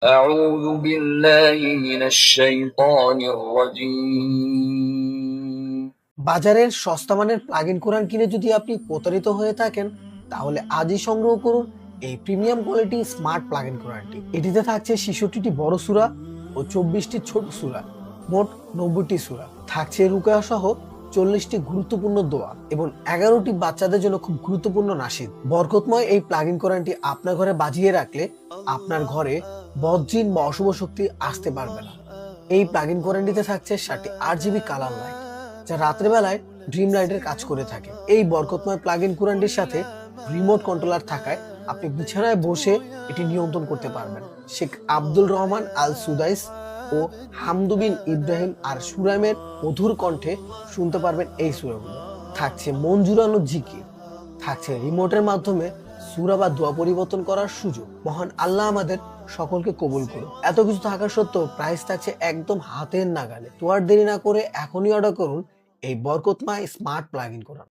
أعوذ بالله من الشيطان الرجيم বাজারের সস্তা মানের প্লাগ-ইন কোরআন কিনে যদি আপনি প্রতারিত হয়ে থাকেন, তাহলে আজই সংগ্রহ করুন এই প্রিমিয়াম কোয়ালিটি স্মার্ট প্লাগ-ইন কোরআনটি। এটিতে থাকছে 66টি বড় সূরা ও 24টি ছোট সূরা, মোট 90টি সূরা। থাকছে রুকায়া সহ 40টি গুরুত্বপূর্ণ দোয়া এবং 11টি বাচ্চাদের জন্য খুব গুরুত্বপূর্ণ নাশিদ। বরকতময় এই প্লাগ-ইন কোরআনটি আপনার ঘরে বাজিয়ে রাখলে আপনার ঘরে বদজিন বা অশুভ শক্তি আসতে পারবে না। এই প্লাগ-ইন কোরআনটিতে থাকছে 7টি 8GB কালার লাইট, যা রাতের বেলায় ড্রিম লাইটের কাজ করে থাকে। এই বরকতময় প্লাগ-ইন কোরআনটির সাথে রিমোট কন্ট্রোলার থাকায় আপনি বিছানায় বসে এটি নিয়ন্ত্রণ করতে পারবেন। শেখ আব্দুল রহমান আল সুদাইস ও হামদু বিন ইব্রাহিম আর সুরাইমের মধুর কণ্ঠে শুনতে পারবেন এই সূরাগুলো। থাকছে মন জুড়ানো জিকির, থাকছে রিমোটের মাধ্যমে সূরা বা দোয়া পরিবর্তন করার সুযোগ। মহান আল্লাহ আমাদের সকলকে কবুল করুন। এত কিছু থাকা সত্ত্বেও প্রাইস থাকছে একদম হাতের নাগালে। তো আর দেরি না করে এখনই অর্ডার করুন এই বরকতময় স্মার্ট প্লাগ-ইন কোরআন।